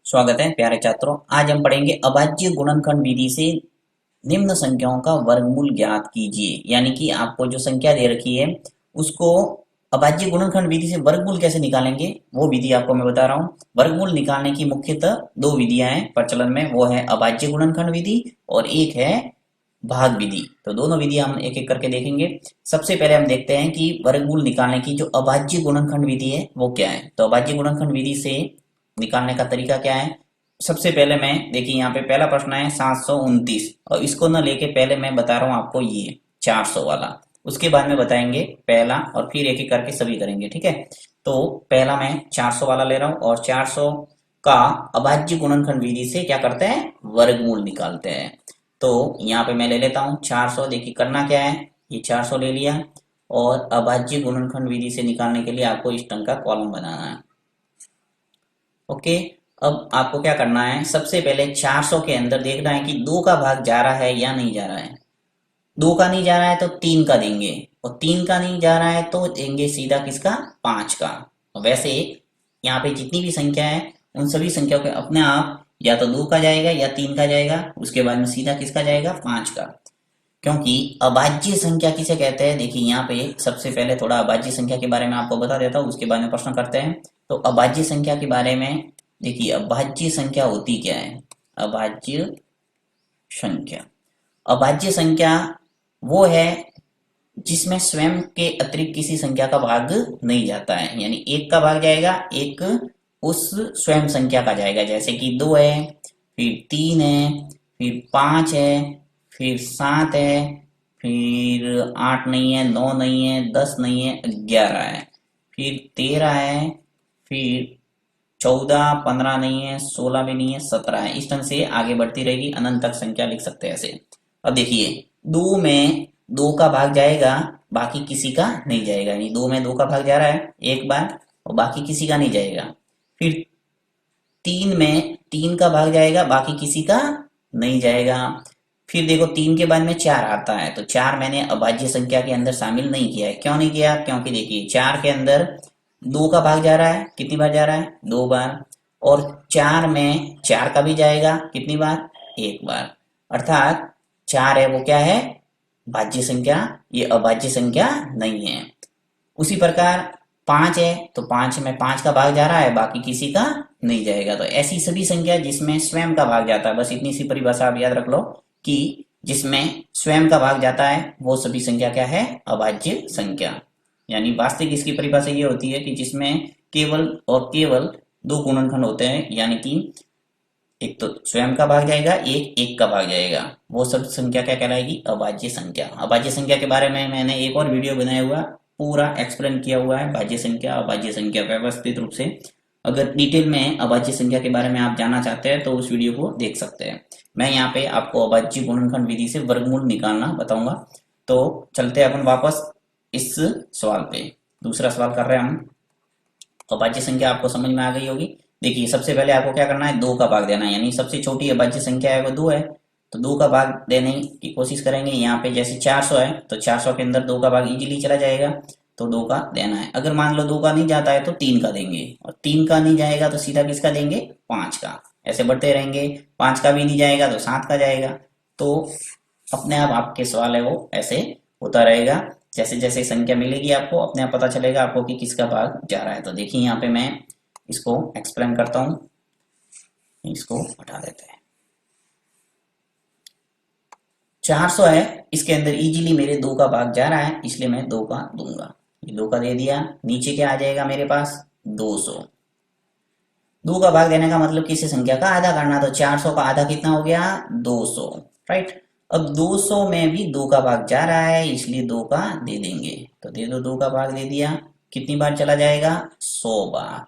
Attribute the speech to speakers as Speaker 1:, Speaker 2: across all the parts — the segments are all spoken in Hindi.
Speaker 1: स्वागत है प्यारे छात्रों। आज हम पढ़ेंगे अभाज्य गुणनखंड विधि से निम्न संख्याओं का वर्गमूल ज्ञात कीजिए। यानी कि आपको जो संख्या दे रखी है उसको अभाज्य गुणनखंड विधि से वर्गमूल कैसे निकालेंगे वो विधि आपको मैं बता रहा हूँ। वर्गमूल निकालने की मुख्यतः दो विधियां हैं प्रचलन में, वो है अभाज्य गुणनखंड विधि और एक है भाग विधि। तो दोनों विधि हम एक एक करके देखेंगे। सबसे पहले हम देखते हैं कि वर्गमूल निकालने की जो अभाज्य गुणनखंड विधि है वो क्या है। तो अभाज्य गुणनखंड विधि से निकालने का तरीका क्या है। सबसे पहले मैं देखिए यहाँ पे पहला प्रश्न है 729 और इसको न लेके पहले मैं बता रहा हूँ आपको ये 400 वाला, उसके बाद में बताएंगे पहला और फिर एक एक करके सभी करेंगे, ठीक है। तो पहला मैं 400 वाला ले रहा हूँ और 400 का अभाज्य गुणनखंड विधि से क्या करते हैं, वर्गमूल निकालते हैं। तो यहाँ पे मैं ले लेता हूँ 400। देखिए करना क्या है, ये 400 ले लिया और अभाज्य गुणनखंड विधि से निकालने के लिए आपको इस ढंग का कॉलम बनाना है। ओके, अब आपको क्या करना है, सबसे पहले 400 के अंदर देखना है कि 2 का भाग जा रहा है या नहीं जा रहा है। 2 का नहीं जा रहा है तो 3 का देंगे और 3 का नहीं जा रहा है तो देंगे सीधा किसका, 5 का। और वैसे यहाँ पे जितनी भी संख्या है उन सभी संख्याओं के अपने आप या तो 2 का जाएगा या 3 का जाएगा, उसके बाद में सीधा किसका जाएगा, 5 का। क्योंकि अभाज्य संख्या किसे कहते हैं, देखिए यहाँ पे सबसे पहले थोड़ा अभाज्य संख्या के बारे में आपको बता देता हूँ, उसके बारे में प्रश्न करते हैं। तो अभाज्य संख्या के बारे में देखिए, अभाज्य संख्या होती क्या है। अभाज्य संख्या, अभाज्य संख्या वो है जिसमें स्वयं के अतिरिक्त किसी संख्या का भाग नहीं जाता है। यानी एक का भाग जाएगा, एक उस स्वयं संख्या का जाएगा। जैसे कि 2 है, फिर 3 है, फिर 5 है, फिर 7 है, फिर 8 नहीं है, 9 नहीं है, 10 नहीं है, 11 है, फिर 13 है, फिर 14, 15 नहीं है, 16 भी नहीं है, 17 है। इस ढंग से आगे बढ़ती रहेगी, अनंत तक संख्या लिख सकते हैं ऐसे। अब देखिए 2 में 2 का भाग जाएगा, बाकी किसी का नहीं जाएगा। यानी 2 में 2 का भाग जा रहा है एक बार और बाकी किसी का नहीं जाएगा। फिर 3 में 3 का भाग जाएगा, बाकी किसी का नहीं जाएगा। फिर देखो 3 के बाद में 4 आता है, तो 4 मैंने अभाज्य संख्या के अंदर शामिल नहीं किया है। क्यों नहीं किया, क्योंकि देखिए 4 के अंदर 2 का भाग जा रहा है, कितनी बार जा रहा है, 2 बार। और 4 में 4 का भी जाएगा, कितनी बार, 1 बार। अर्थात 4 है वो क्या है, भाज्य संख्या, ये अभाज्य संख्या नहीं है। उसी प्रकार 5 है तो 5 में 5 का भाग जा रहा है, बाकी किसी का नहीं जाएगा। तो ऐसी सभी संख्या जिसमें स्वयं का भाग जाता है, बस इतनी सी परिभाषा आप याद रख लो कि जिसमें स्वयं का भाग जाता है वो सभी संख्या क्या है, अभाज्य संख्या। यानी वास्तविक इसकी परिभाषा ये होती है कि जिसमें केवल और केवल 2 गुणनखंड होते हैं, यानी कि एक तो स्वयं का भाग जाएगा, एक एक का भाग जाएगा, वो सब संख्या क्या कहलाएगी, अभाज्य संख्या। अभाज्य संख्या के बारे में मैंने एक और वीडियो बनाया हुआ, पूरा एक्सप्लेन किया हुआ है भाज्य संख्या अभाज्य संख्या व्यवस्थित रूप से। अगर डिटेल में अभाज्य संख्या के बारे में आप जानना चाहते हैं तो उस वीडियो को देख सकते हैं। मैं यहाँ पे आपको अभाज्य गुणनखंड विधि से वर्गमूल निकालना बताऊंगा। तो चलते हैं अपन वापस इस सवाल पे। दूसरा सवाल कर रहे हैं हम। अभाज्य संख्या आपको समझ में आ गई होगी। देखिए सबसे पहले आपको क्या करना है, 2 का भाग देना है। यानी सबसे छोटी अभाज्य संख्या है वो 2 है, तो 2 का भाग देने की कोशिश करेंगे। यहाँ पे जैसे 400 है तो 400 के अंदर 2 का भाग इजीली चला जाएगा, तो 2 का देना है। अगर मान लो 2 का नहीं जाता है तो 3 का देंगे, और 3 का नहीं जाएगा तो सीधा किसका देंगे, 5 का। ऐसे बढ़ते रहेंगे, 5 का भी नहीं जाएगा तो 7 का जाएगा। तो अपने आप आपके सवाल है वो ऐसे होता रहेगा। जैसे जैसे संख्या मिलेगी आपको अपने आप पता चलेगा आपको कि किसका भाग जा रहा है। तो देखिए यहाँ पे मैं इसको एक्सप्लेन करता हूँ, इसको हटा देते हैं। 400 है, इसके अंदर इजीली मेरे 2 का भाग जा रहा है, इसलिए मैं 2 का दूंगा। ये 2 का दे दिया, नीचे क्या आ जाएगा मेरे पास, 200। 2 का भाग देने का मतलब किसी संख्या का आधा करना, तो 400 का आधा कितना हो गया, 200, राइट। अब 200 में भी 2 का भाग जा रहा है, इसलिए 2 का दे देंगे। तो दे दो, 2 का भाग दे दिया, कितनी बार चला जाएगा, 100 बार।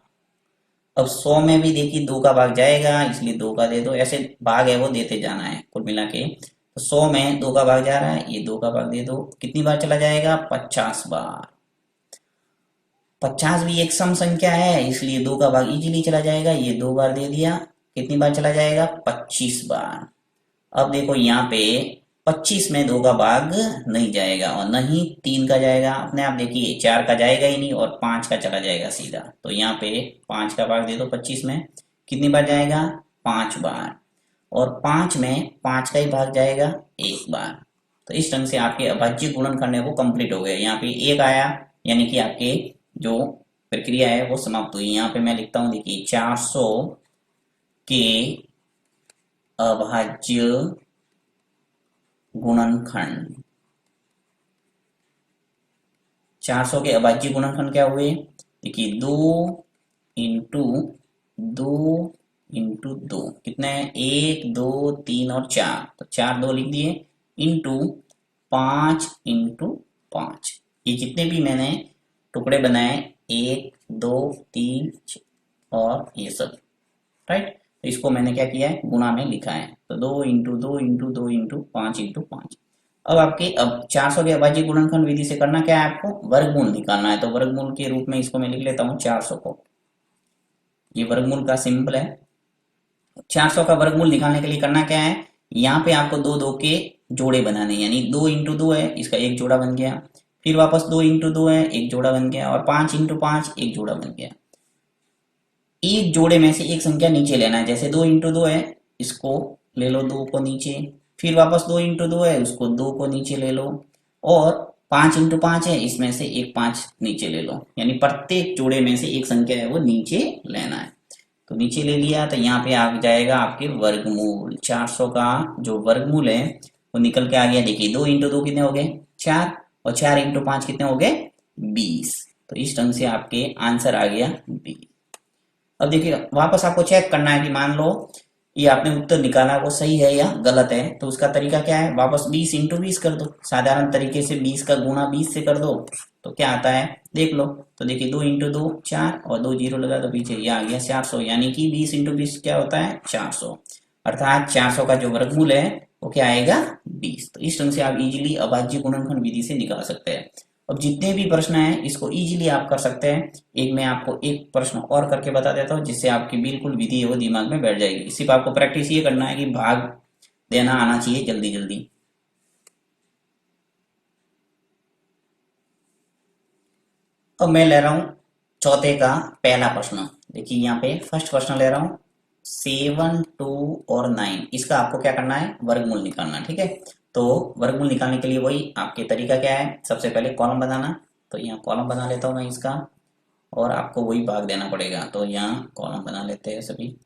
Speaker 1: अब 100 में भी देखिए 2 का भाग जाएगा, इसलिए 2 का दे दो। ऐसे भाग है वो देते जाना है कुल मिला के। तो 100 में 2 का भाग जा रहा है, ये 2 का भाग दे दो, कितनी बार चला जाएगा, 50 बार। 50 भी एक सम संख्या है, इसलिए 2 का भाग इजीली चला जाएगा, ये 2 बार दे दिया, कितनी बार चला जाएगा, 25 बार। अब देखो यहाँ पे 25 में 2 का भाग नहीं जाएगा और न ही 3 का जाएगा। अपने आप देखिए 4 का जाएगा ही नहीं और 5 का चला जाएगा सीधा। तो यहाँ पे 5 का भाग दे दो 25 में, कितनी बार जाएगा? 5 बार। और 5 में 5 का ही भाग जाएगा 1 बार। तो इस ढंग से आपके अभाज्य गुणनखंड है वो कंप्लीट हो गए। यहाँ पे 1 आया, यानी कि आपके जो प्रक्रिया है वो समाप्त हुई। यहाँ पे मैं लिखता हूँ, देखिए 400 के अभाज्य गुणनखंड। 400 के अभाज्य गुणनखंड क्या हुए? देखिए 2 इंटू 2 इंटू 2 कितने हैं? 1 2 3 और 4, तो 4 2 लिख दिए, इंटू 5 इंटू 5। ये जितने भी मैंने टुकड़े बनाए 1 2 3 और ये सब, राइट। तो इसको मैंने क्या किया है? गुणा में लिखा है। तो 2 इंटू 2 इंटू 2 इंटू 5 इंटू 5। अब 400 के अभाज्य गुणनखंड विधि से करना क्या है? आपको वर्गमूल निकालना है। तो वर्गमूल के रूप में इसको मैं लिख लेता हूँ 400 को। ये वर्गमूल का सिंबल है। 400 का वर्गमूल निकालने के लिए करना क्या है? यहाँ पे आपको दो दो के जोड़े बनाने, यानी 2 इंटू 2 है, इसका एक जोड़ा बन गया। फिर वापस 2 इंटू 2 है, एक जोड़ा बन गया। और 5 इंटू 5 एक जोड़ा बन गया। एक जोड़े में से एक संख्या नीचे लेना है। जैसे 2 इंटू 2 है, इसको ले लो 2 को नीचे। फिर वापस 2 इंटू 2 है, उसको 2 को नीचे ले लो। और 5 इंटू 5 है, इसमें से एक 5 नीचे ले लो। यानी प्रत्येक जोड़े में से एक संख्या है वो नीचे लेना है। तो नीचे ले लिया, तो यहाँ पे आ जाएगा आपके वर्गमूल। 400 का जो वर्गमूल है वो निकल के आ गया। देखिए 2 इंटू 2 कितने हो गए? 4। और 4 इंटू 5 कितने हो गए? 20। तो इस ढंग से आपके आंसर आ गया 20। अब देखिए वापस आपको चेक करना है कि मान लो ये आपने उत्तर निकाला वो सही है या गलत है। तो उसका तरीका क्या है? वापस 20 इंटू 20 कर दो। साधारण तरीके से 20 का गुणा 20 से कर दो, तो क्या आता है देख लो। तो देखिए 2 इंटू 2 4 और 2 जीरो लगा दो पीछे, ये आ गया 400। यानी कि 20 इंटू 20 क्या होता है? 400। अर्थात 400 का जो वर्गमूल है वो क्या आएगा? 20। तो इस ढंग से आप इजीली अभाज्य गुणनखंड विधि से निकाल सकते हैं। अब जितने भी प्रश्न हैं इसको इजीली आप कर सकते हैं। एक मैं आपको एक प्रश्न और करके बता देता हूँ, जिससे आपकी बिल्कुल विधि है वो दिमाग में बैठ जाएगी। सिर्फ आपको प्रैक्टिस ये करना है कि भाग देना आना चाहिए जल्दी जल्दी। अब मैं ले रहा हूँ चौथे का पहला प्रश्न। देखिए यहाँ पे फर्स्ट प्रश्न ले रहा हूँ, 7 2 और 9, इसका आपको क्या करना है? वर्गमूल निकालना। ठीक है, तो वर्गमूल निकालने के लिए वही आपके तरीका क्या है? सबसे पहले कॉलम बनाना। तो यहाँ कॉलम बना लेता हूँ मैं इसका, और आपको वही भाग देना पड़ेगा। तो यहाँ कॉलम बना लेते हैं सभी।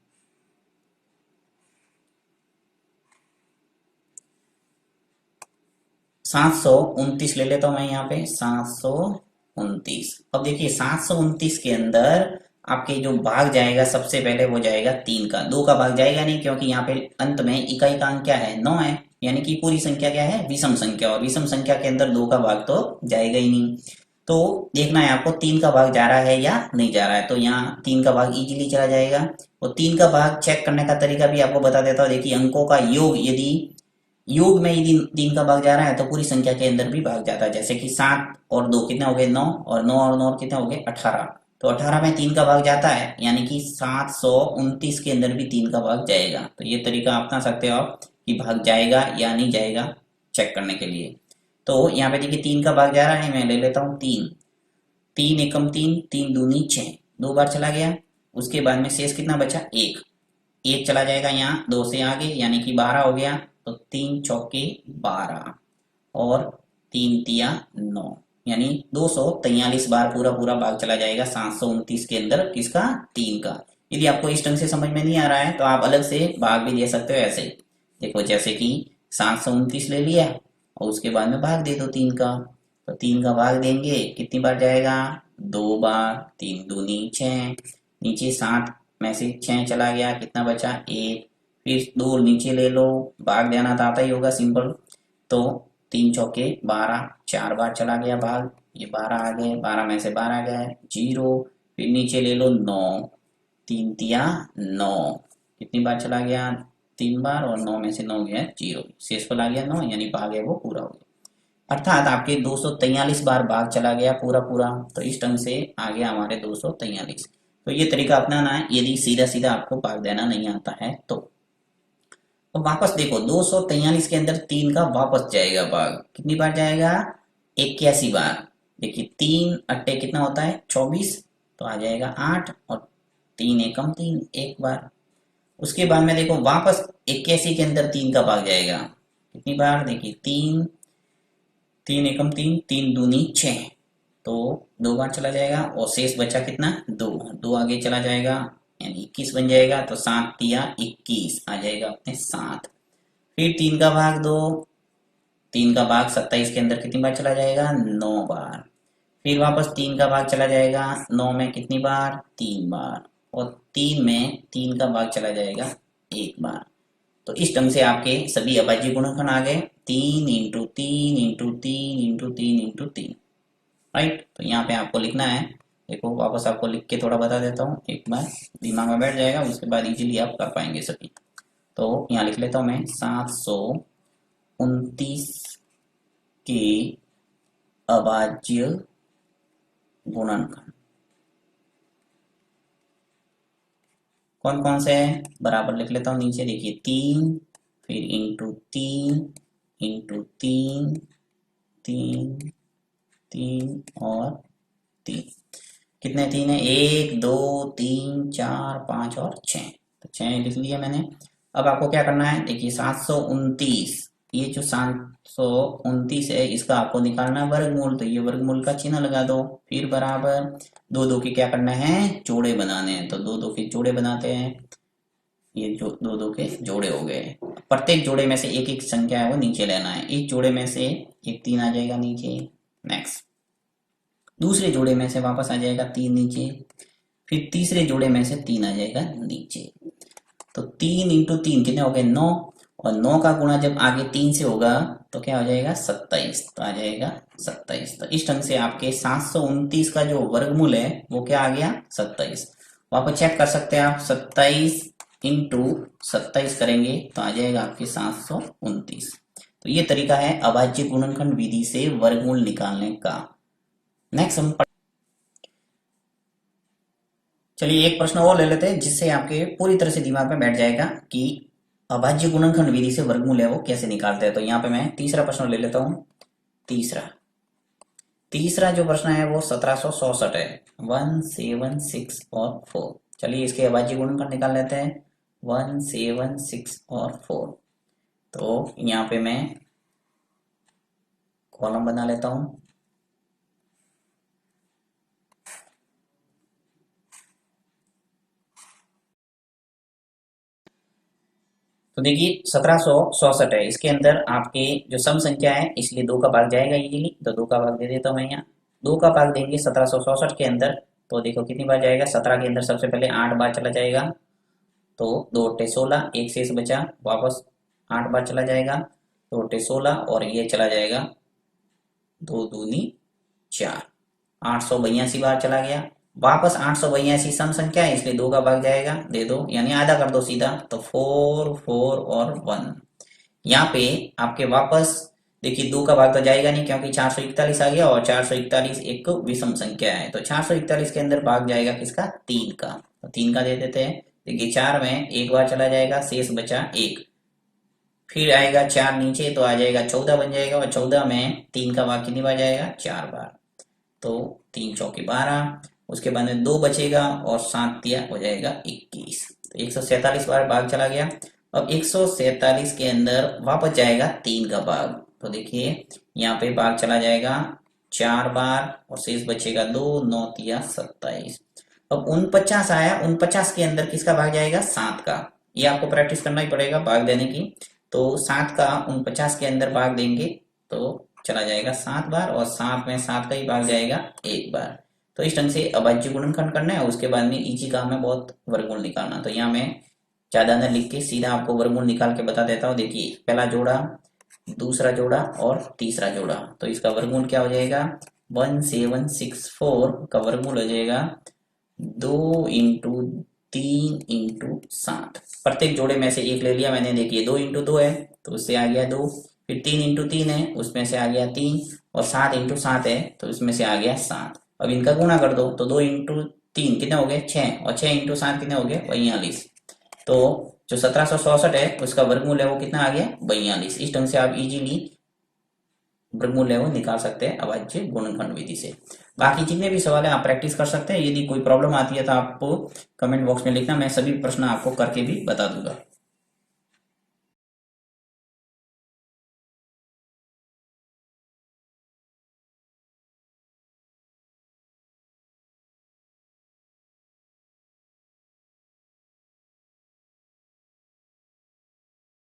Speaker 1: 729 ले लेता हूं मैं यहाँ पे, 729। अब देखिए 729 के अंदर आपके जो भाग जाएगा सबसे पहले वो जाएगा 3 का। 2 का भाग जाएगा नहीं, क्योंकि यहाँ पे अंत में इकाई का अंक क्या है? 9 है। यानी कि पूरी संख्या क्या है? विषम संख्या। और विषम संख्या के अंदर 2 का भाग तो जाएगा ही नहीं। तो देखना है आपको 3 का भाग जा रहा है या नहीं जा रहा है। तो यहाँ 3 का भाग इजीली चला जाएगा। और 3 का भाग चेक करने का तरीका भी आपको बता देता हूँ। देखिए अंकों का योग, यदि योग में यदि 3 का भाग जा रहा है तो पूरी संख्या के अंदर भी भाग जाता है। जैसे कि 7 और 2 कितने हो गए? 9। और 9 और 9 कितने हो गए? 18। तो 18 में 3 का भाग जाता है, यानी कि 729 के अंदर भी 3 का भाग जाएगा। तो ये तरीका अपना सकते हो आप कि भाग जाएगा या नहीं जाएगा चेक करने के लिए। तो यहाँ पे देखिए 3 का भाग जा रहा है, मैं ले लेता हूँ 3। 3 एकम 3, 3 दूनी 6, 2 बार चला गया। उसके बाद में शेष कितना बचा? 1। 1 चला जाएगा यहाँ 2 से आगे, यानी कि 12 हो गया। तो 3 चौके 12 और 3 तिया 9, यानी 243 बार पूरा पूरा भाग चला जाएगा 729 के अंदर। किसका? 3 का। यदि आपको इस ढंग से समझ में नहीं आ रहा है तो आप अलग से भाग भी दे सकते हो। ऐसे देखो, जैसे कि 729 ले लिया और उसके बाद में भाग दे दो 3 का। तो 3 का भाग देंगे, कितनी बार जाएगा? 2 बार। 3 दूनी 6, नीचे 7 में से 6 चला गया, कितना बचा? 1। फिर 2 नीचे ले लो, भाग देना तो आता ही होगा सिंपल। तो 3 चौके 12, 4 बार चला गया भाग, ये 12 आ गए, 12 में से 12 गए 0। फिर नीचे ले लो 9, 3 तिया 9, कितनी बार चला गया? 3 बार, और 9 में से 9 गया 0, शेष पर आ गया 9, यानी भाग है वो पूरा हो गया। अर्थात आपके 243 बार भाग चला गया पूरा पूरा। तो इस ढंग से आ गया हमारे 243। तो ये तरीका अपनाना है यदि सीधा सीधा आपको भाग देना नहीं आता है तो। तो वापस देखो 243 के अंदर 3 का वापस जाएगा भाग, कितनी बार जाएगा? 81 बार। देखिए 3 अट्टे कितना होता है? 24, तो आ जाएगा 8। और तीन एकम तीन, एक बार। उसके बाद में देखो वापस 81 के अंदर तीन का भाग जाएगा, कितनी बार, देखिए तीन, तीन एकम तीन, तीन दूनी छह, तो दो बार चला जाएगा और शेष बचा कितना, दो, दो आगे चला जाएगा यानी 21 बन जाएगा, तो सात तिया 21 आ जाएगा अपने सात। फिर तीन का भाग दो, तीन का भाग 27 के अंदर कितनी बार चला जाएगा, नौ बार। फिर वापस तीन का भाग चला जाएगा, नौ में कितनी बार, तीन बार, और तीन में तीन का भाग चला जाएगा एक बार। तो इस ढंग से आपके सभी अभाज्य गुणनखंड आ गए, तीन इंटू तीन इंटू तीन इंटू तीन इंटू तीन, राइट। तो यहाँ पे आपको लिखना है, देखो वापस आपको लिख के थोड़ा बता देता हूँ, एक बार दिमाग में बैठ जाएगा, उसके बाद इजीली आप कर पाएंगे सभी। तो यहाँ लिख लेता हूँ मैं 729 के अभाज्य गुणनखंड कौन कौन से हैं, बराबर लिख लेता हूँ नीचे, देखिए तीन, फिर इंटू तीन इंटू तीन, तीन, तीन और तीन। कितने तीन है, एक दो तीन चार पाँच और छः, तो छः लिख लिया मैंने। अब आपको क्या करना है, देखिए 729, ये जो 729 है इसका आपको निकालना है वर्गमूल, तो ये वर्गमूल का चिन्ह लगा दो। फिर बराबर दो दो के क्या करना है, जोड़े बनाने हैं, तो दो दो के जोड़े बनाते हैं, ये जो दो दो के जोड़े हो गए। प्रत्येक जोड़े में से एक एक संख्या है वो नीचे लेना है, एक जोड़े में से एक तीन आ जाएगा नीचे, नेक्स्ट दूसरे जोड़े में से वापस आ जाएगा तीन नीचे, फिर तीसरे जोड़े में से तीन आ जाएगा नीचे। तो तीन इंटू तीन कितने हो गए, नौ, और नौ का गुणा जब आगे तीन से होगा तो क्या हो जाएगा, 27, तो आ जाएगा 27। तो इस ढंग से आपके 729 का जो वर्गमूल है वो क्या आ गया, 27। वापस चेक कर सकते हैं आप, 27 इंटू 27 करेंगे तो आ जाएगा आपके 729। तो ये तरीका है अभाज्य गुणनखंड विधि से वर्गमूल निकालने का। नेक्स्ट हम चलिए एक प्रश्न और ले लेते हैं जिससे आपके पूरी तरह से दिमाग में बैठ जाएगा कि अभाज्य गुणनखंड विधि से वर्गमूल है वो कैसे निकालते हैं। तो यहाँ पे मैं तीसरा प्रश्न ले लेता हूँ। तीसरा तीसरा जो प्रश्न है वो 1764 है, 1 7 6 और 4। चलिए इसके अभाज्य गुणनखंड निकाल लेते हैं, 1 7 6 और 4। तो यहाँ पे मैं कॉलम बना लेता हूँ। तो देखिए 1764 है, इसके अंदर आपके जो सम संख्या है इसलिए दो का भाग जाएगा इजीली, तो दो का भाग दे देता हूँ मैं यहाँ। दो का भाग देंगे 1764 के अंदर, तो देखो कितनी बार जाएगा, 17 के अंदर सबसे पहले 8 बार चला जाएगा, तो दो अट्ठे 16, एक शेष बचा, वापस 8 बार चला जाएगा, दो अट्ठे 16, और ये चला जाएगा दो दूनी 4, 882 बार चला गया। वापस 882 सम संख्या है इसलिए दो का भाग जाएगा, दे दो यानी आधा कर दो सीधा, तो 4 4 और 1। यहाँ पे आपके वापस देखिए दो का भाग तो जाएगा नहीं क्योंकि 441 आ गया, और 441 एक विषम संख्या है, तो 441 के अंदर भाग जाएगा किसका, तीन का, तो तीन का दे देते हैं। देखिए चार में एक बार चला जाएगा, शेष बचा एक, फिर आएगा चार नीचे तो आ जाएगा 14 बन जाएगा, और 14 में तीन का भाग कितनी बार जाएगा, चार बार, तो तीन चौके 12, उसके बाद में दो बचेगा और सात तिया हो जाएगा 21, तो 147 बार भाग चला गया। अब 147 के अंदर वापस जाएगा तीन का भाग, तो देखिए यहाँ पे भाग चला जाएगा चार बार और शेष बचेगा दो, नौ तिया 27। अब 49 आया, 49 के अंदर किसका भाग जाएगा, सात का, ये आपको प्रैक्टिस करना ही पड़ेगा भाग देने की। तो सात का 49 के अंदर भाग देंगे तो चला जाएगा सात बार, और सात में सात का ही भाग जाएगा एक बार। तो इस ढंग से अभाज्य गुणनखंड करना है, उसके बाद में इजी काम है बहुत वर्गमूल निकालना। तो यहाँ मैं ज्यादा न लिख के सीधा आपको वर्गमूल निकाल के बता देता हूँ। देखिए पहला जोड़ा, दूसरा जोड़ा और तीसरा जोड़ा, तो इसका वर्गमूल क्या हो जाएगा, 1764 का वर्गमूल हो जाएगा 2 इंटू 3 इंटू 7। प्रत्येक जोड़े में से एक ले लिया मैंने, देखिए 2 इंटू 2 है तो उससे आ गया 2, फिर 3 इंटू 3 है उसमें से आ गया 3, और 7 इंटू 7 है तो उसमें से आ गया 7। अब इनका गुणा कर दो, तो 2 इंटू 3 कितने हो गए, 6, और 6 इंटू 7 कितने हो गए, 42। तो जो 1764 है उसका वर्गमूल है वो कितना आ गया, 42। इस ढंग से आप इजीली वर्गमूल है वो निकाल सकते हैं अभाज्य गुणनखंड विधि से। बाकी जितने भी सवाल है आप प्रैक्टिस कर सकते हैं। यदि कोई प्रॉब्लम आती है तो आप कमेंट बॉक्स में लिखना, मैं सभी प्रश्न आपको करके भी बता दूंगा।